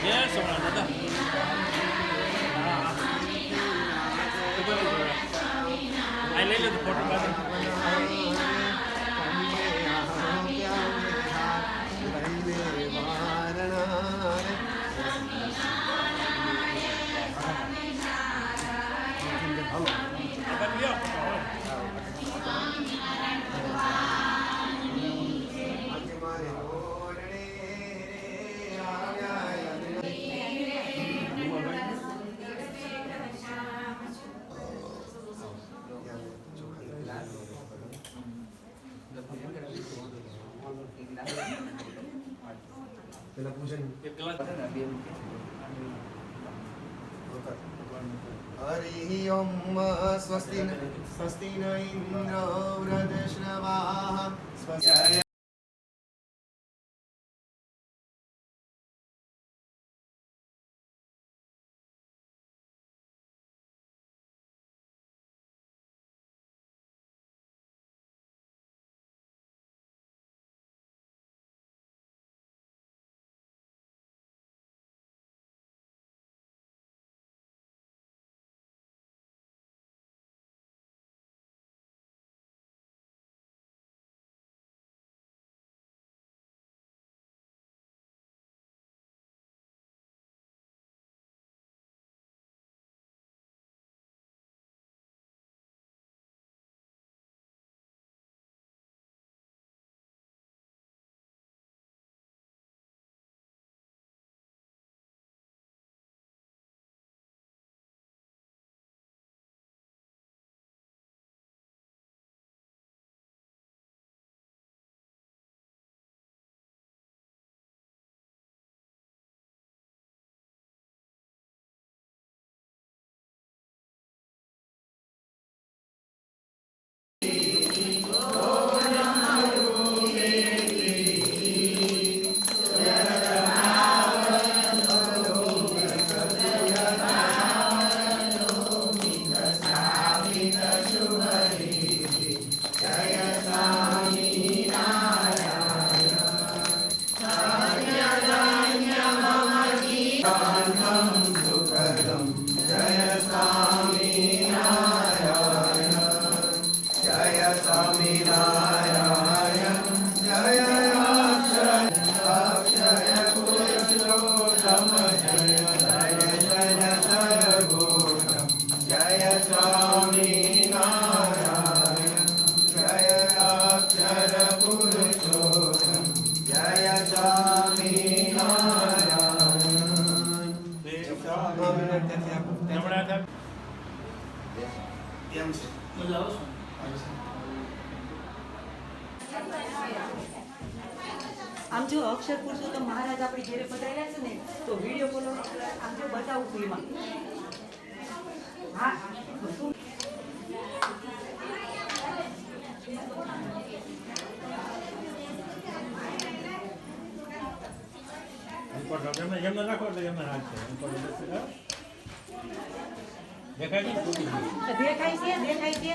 જય સોમનાથ દાદા. આ લઈ લે તો ફોટો પાડી. પેલા પૂજન એક ગ્લાસ હરિ ઓમ સ્વસ્તિ સ્વસ્તિ ન ઇન્દ્રો વૃધશ્રવાઃ સ્વસ્તિ આમ જો અક્ષર પુરુષોત્તમ મહારાજ આપણી ઘેરે પધાર્યા છે ને તો વિડીયો કોલ આમ જો બતાવું છું એમાં. હા એમને રાખો એટલે એમને રાખશે. દેખાય છે દેખાય છે દેખાય છે.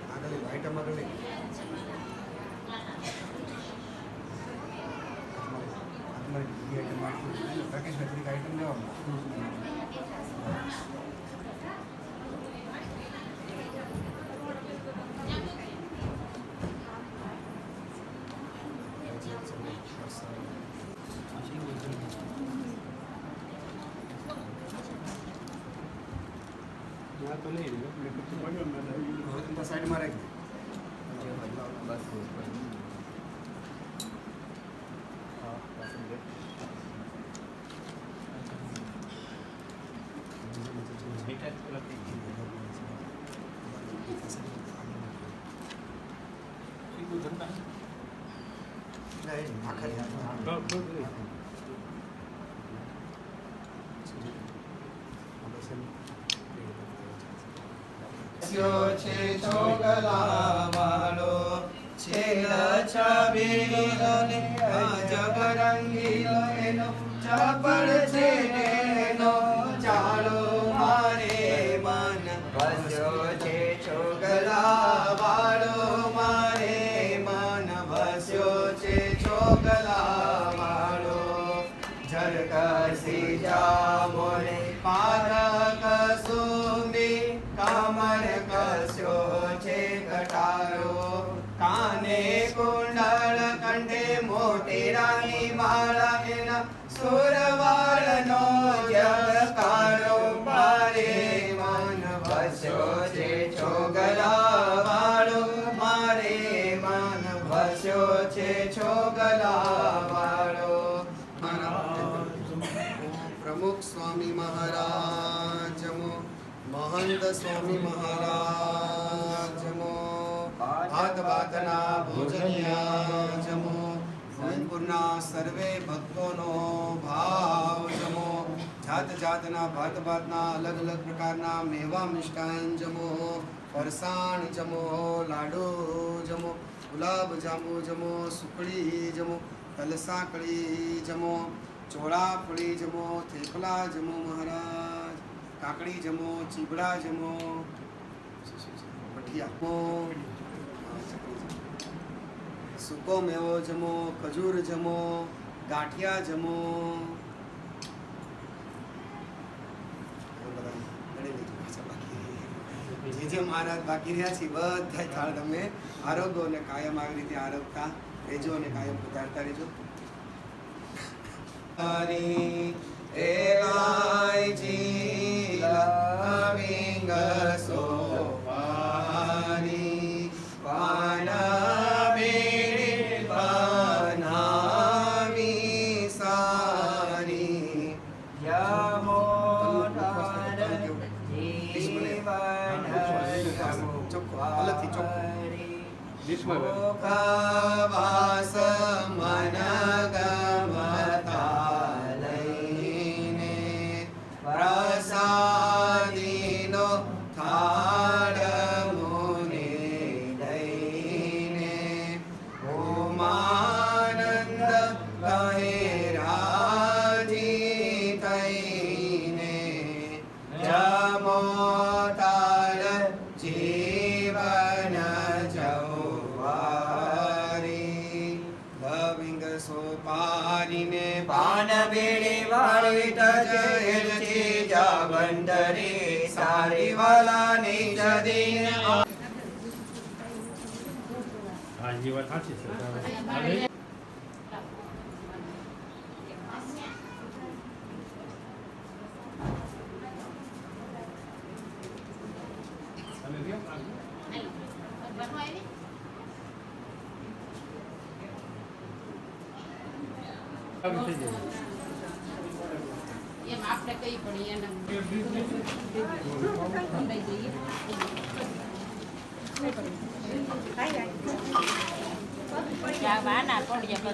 આગળ વાઈટ અમારે રાકેશભાઈ થોડીક આઈટમ લેવાનું સાઈડમાં રાખી છે ચોગલા વાળો છે છબીલો ને જગરંગીલો એનો ચપળ છે એનો ચાલો મારે મન વસ્યો છે ચોગલા વાળો મારે મન વસ્યો છે ચોગલા વાળો ઝરકસી જામોને પારક સુંદી કમર કસ્યો છે કટારો કાને કુંડળ કંઠે મોટી રાની માળા એના સુરવાળનો જયકારો મારે મન વસ્યો છે ચોગલા વાળો મારે મન વસ્યો છે ચોગલા વાળો પ્રમુખ સ્વામી મહારાજ મહંત સ્વામી મહારાજ ભાત ભાતના ભોજનિયા જમો ગોવિંદપુરના સર્વે ભક્તોનો ભાવ જમો જાત જાતના ભાત ભાતના અલગ અલગ પ્રકારના મેવા મિષ્ટાન જમો ફરસાણ જમો લાડુ જમો ગુલાબ જાંબુ જમો સુખડી જમો તલસાકડી જમો ચોળાફળી જમો થેપલા જમો મહારાજ કાકડી જમો ચીબડા જમો ભઠિયા સૂકો મેવો જમો ખજૂર જમો ગાંઠિયા જમો જે મહારાજ બાકી રહ્યા છે બધા થાળ તમે આરોગો અને કાયમ આવી રીતે આરોગતા રહેજો અને કાયમ પધારતા રહેજો હરી એલાયચી લવિંગ સોપારી પાન બેડી બનાવી સારી યમો મુખવાસ મન ગમતા લઈને પ્રસાદીનો થાળ મુને લઈને ઓમાનંદ કહે રાજી થઈને જમો તાળ જીવન જવારી લવિંગ સોપારીને પાન બેડી વાળી તજેલથી જાવંડરી સારી વાલાની જદીને હા એ વાત સાચી છે એમ આપણે કઈ પડી એને વાના પડ્યા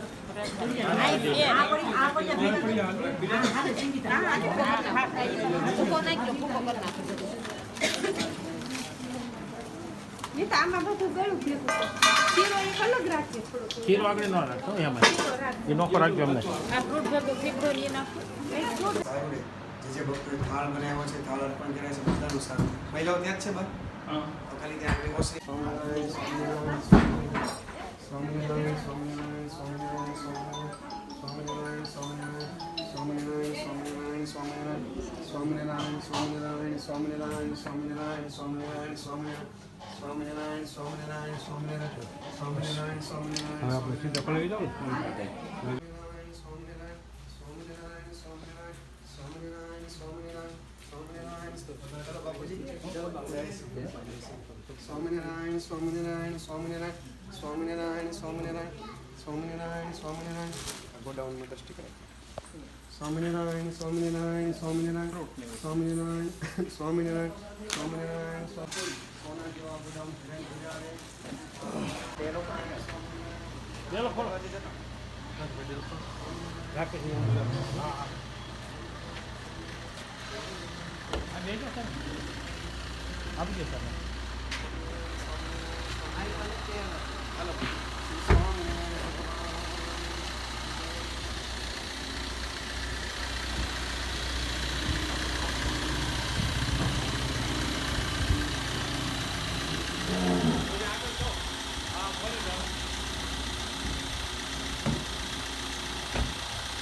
આમાં બધું ગળું ભેગું શીરો એક અલગ રાખીએ થોડો ખીર આગળ ન રાખો એમાં એ નોખો રાખજો અમને આ ફ્રૂટ ભેગું ફીકડો લઈ નાખો જે ભક્તોએ થાળ બનાવ્યો છે થાળ અર્પણ કર્યા છે બધાનું સારું મહિલાઓ ત્યાં જ છે બા તો ખાલી ત્યાં આગળ ઓછી સ્વામિનારાયણ સ્વામિનારાયણ સ્વામિનારાયણ સ્વામિનારાયણ સ્વામિનારાયણ સ્વામિનારાયણ સ્વામિનારાયણ સ્વામિનારાયણ સ્વામિનારાયણ સ્વામિનારાયણ સ્વામિનારાયણ સ્વામિનારાયણ સ્વામિનારાયણ સ્વામિનારાયણ સ્વામિનારાયણ સ્વામિનારાયણ સ્વામિનારાયણ સ્વામિનારાયણ સ્વામિનારાયણ હવે આપણે સીધા પડી જાવ સ્વામિનારાયણ સ્વામિનારાયણ સ્વામિનારાયણ સ્વામિનારાયણ સ્વામિનારાયણ સ્વામિનારાયણ સ્વામિનારાયણ ગોડાઉનમાં દ્રષ્ટિ કરે સ્વામિનારાયણ સ્વામિનારાયણ સ્વામિનારાયણ સ્વામિનારાયણ સ્વામિનારાયણ સ્વામિનારાયણ સોના જેવા ગોડાઉન પેલો ખોલો રાખે છે આ બે જશે આપી દે સર